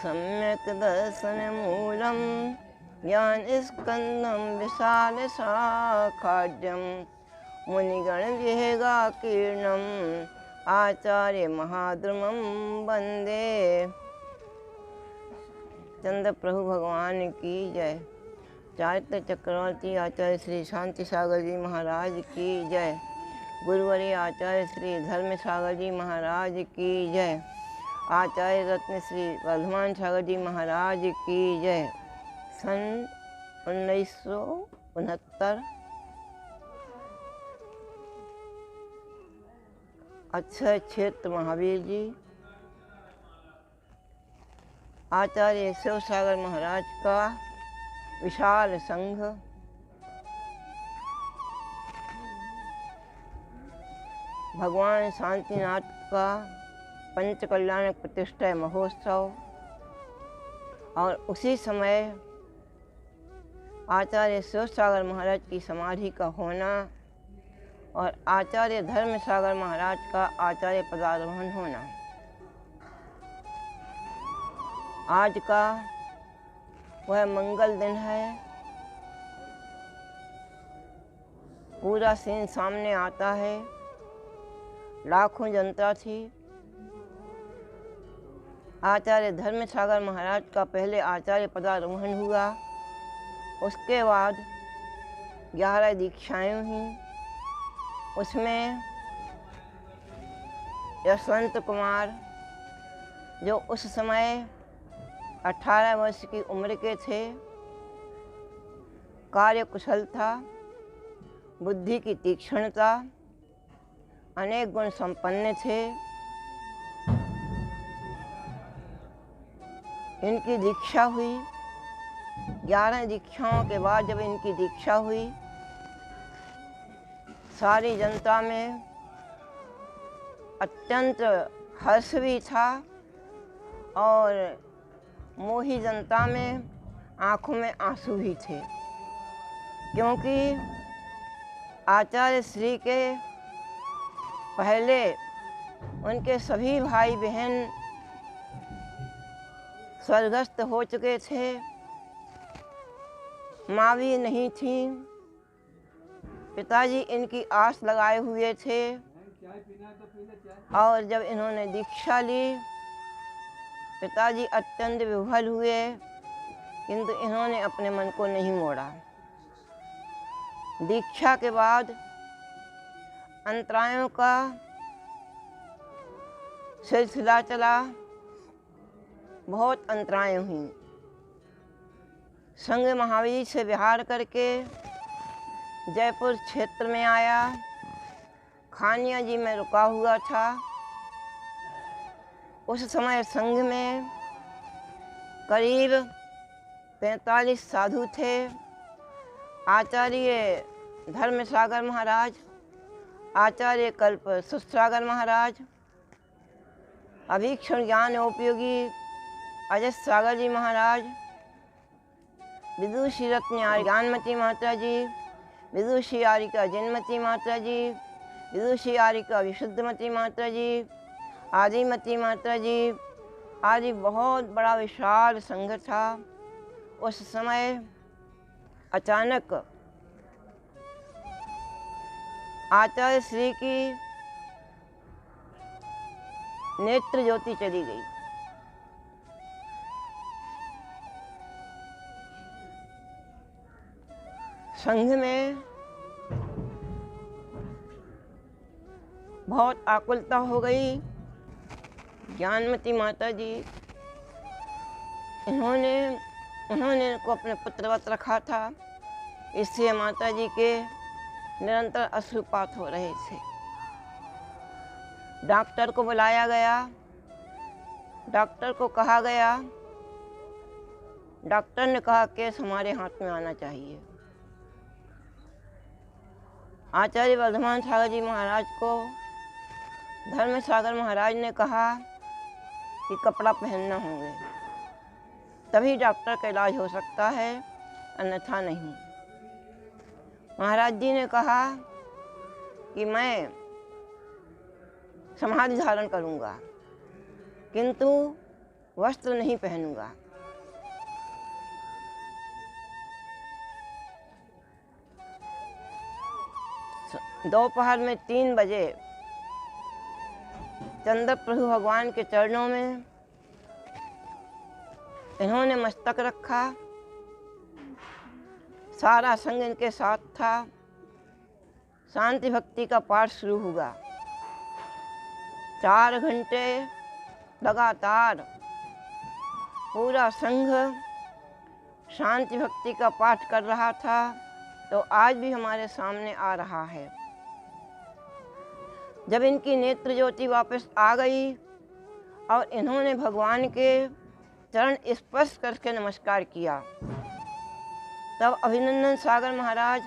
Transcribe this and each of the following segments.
सम्यक दर्शनमूलं ज्ञानस्कन्दं विशालशाखाढ्यं मुनिगणविहगाकीर्णम् आचार्यमहाद्रुमं वन्दे। चंद्र प्रभु भगवान की जय। चारित्र चक्रवर्ती आचार्य श्री शांति सागर जी महाराज की जय। गुरुवरी आचार्य श्री धर्म सागर जी महाराज की जय। आचार्य रत्न श्री वर्धमान सागर जी महाराज की जय। सन 1969 अक्षय क्षेत्र महावीर जी आचार्य शिव सागर महाराज का विशाल संघ भगवान शांतिनाथ का पंच कल्याणक प्रतिष्ठा महोत्सव और उसी समय आचार्य शिव सागर महाराज की समाधि का होना और आचार्य धर्म सागर महाराज का आचार्य पदारोहण होना। आज का वह मंगल दिन है। पूरा सीन सामने आता है। लाखों जनता थी। आचार्य धर्म सागर महाराज का पहले आचार्य पदारोहण हुआ। उसके बाद 11 दीक्षाएं हुई। उसमें यशवंत कुमार जो उस समय 18 वर्ष की उम्र के थे, कार्य कुशल था, बुद्धि की तीक्ष्णता, अनेक गुण संपन्न थे। इनकी दीक्षा हुई। 11 दीक्षाओं के बाद जब इनकी दीक्षा हुई, सारी जनता में अत्यंत हर्ष भी था और मोही जनता में आँखों में आंसू भी थे, क्योंकि आचार्य श्री के पहले उनके सभी भाई बहन स्वर्गस्थ हो चुके थे। माँ भी नहीं थी। पिताजी इनकी आस लगाए हुए थे और जब इन्होंने दीक्षा ली, पिताजी अत्यंत विह्वल हुए, किंतु इन्होंने अपने मन को नहीं मोड़ा। दीक्षा के बाद अंतरायों का सिलसिला चला। बहुत अंतराएं हुई। संघ महावीर से विहार करके जयपुर क्षेत्र में आया। खानिया जी में रुका हुआ था। उस समय संघ में करीब 45 साधु थे। आचार्य धर्म सागर महाराज, आचार्य कल्प सुसागर महाराज, अभीक्षण ज्ञान उपयोगी अजय सागर जी महाराज, विदुषी रत्न ज्ञानमती माता जी, विदुषी आरिका जन्मती माता जी, विदुषी आरिका विशुद्धमती माता जी, आदिमती माता जी आदि बहुत बड़ा विशाल संघ था। उस समय अचानक आचार्य श्री की नेत्र ज्योति चली गई। संघ में बहुत आकुलता हो गई। ज्ञानमती माता जी उन्होंने इनको अपने पुत्रवत रखा था, इससे माता जी के निरंतर अश्रुपात हो रहे थे। डॉक्टर को बुलाया गया। डॉक्टर को कहा गया, डॉक्टर ने कहा केस हमारे हाथ में आना चाहिए। आचार्य वर्धमान सागर जी महाराज को धर्म सागर महाराज ने कहा कि कपड़ा पहनना होंगे, तभी डॉक्टर का इलाज हो सकता है, अन्यथा नहीं। महाराज जी ने कहा कि मैं समाधि धारण करूंगा, किंतु वस्त्र नहीं पहनूंगा। दोपहर में 3 बजे चंद्र प्रभु भगवान के चरणों में इन्होंने मस्तक रखा। सारा संग इनके साथ था। शांति भक्ति का पाठ शुरू हुआ। 4 घंटे लगातार पूरा संघ शांति भक्ति का पाठ कर रहा था। तो आज भी हमारे सामने आ रहा है। जब इनकी नेत्र ज्योति वापस आ गई और इन्होंने भगवान के चरण स्पर्श करके नमस्कार किया, तब अभिनंदन सागर महाराज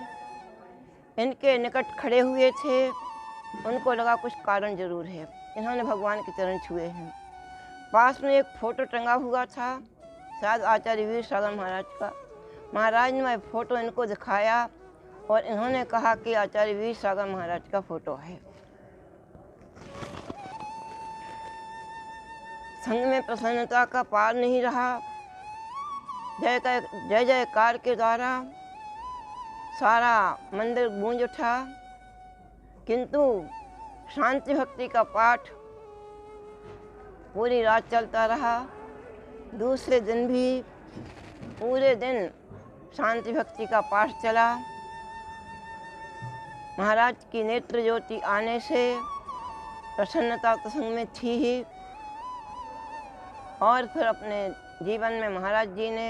इनके निकट खड़े हुए थे। उनको लगा कुछ कारण जरूर है, इन्होंने भगवान के चरण छुए हैं। पास में एक फ़ोटो टंगा हुआ था, शायद आचार्य वीर सागर महाराज का। महाराज ने वह फ़ोटो इनको दिखाया और इन्होंने कहा कि आचार्य वीर सागर महाराज का फ़ोटो है। संघ में प्रसन्नता का पार नहीं रहा। जय जयकार के द्वारा सारा मंदिर गूंज उठा, किंतु शांति भक्ति का पाठ पूरी रात चलता रहा। दूसरे दिन भी पूरे दिन शांति भक्ति का पाठ चला। महाराज की नेत्र ज्योति आने से प्रसन्नता तो संग में थी ही, और फिर अपने जीवन में महाराज जी ने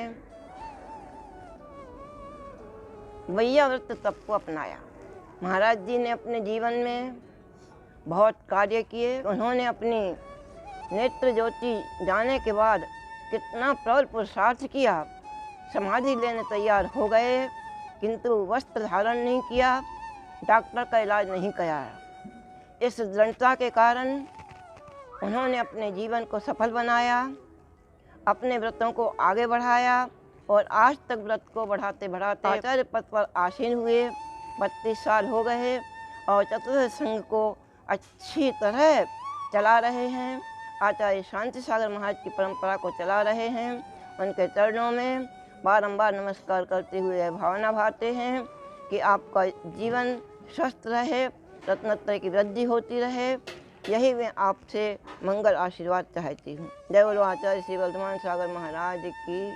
वैया व्रत तप को अपनाया। महाराज जी ने अपने जीवन में बहुत कार्य किए। उन्होंने अपनी नेत्र ज्योति जाने के बाद कितना प्रबल पुरुषार्थ किया। समाधि लेने तैयार हो गए, किंतु वस्त्र धारण नहीं किया, डॉक्टर का इलाज नहीं कराया। इस दृढ़ता के कारण उन्होंने अपने जीवन को सफल बनाया, अपने व्रतों को आगे बढ़ाया और आज तक व्रत को बढ़ाते बढ़ाते आचार्य पद पर आसीन हुए। 32 साल हो गए और चतुर्थ संघ को अच्छी तरह चला रहे हैं। आचार्य शांति सागर महाराज की परंपरा को चला रहे हैं। उनके चरणों में बारंबार नमस्कार करते हुए भावना भाते हैं कि आपका जीवन स्वस्थ रहे, रत्नत्रय की वृद्धि होती रहे। यही मैं आपसे मंगल आशीर्वाद चाहती हूँ। जय बोलो आचार्य श्री वर्धमान सागर महाराज की।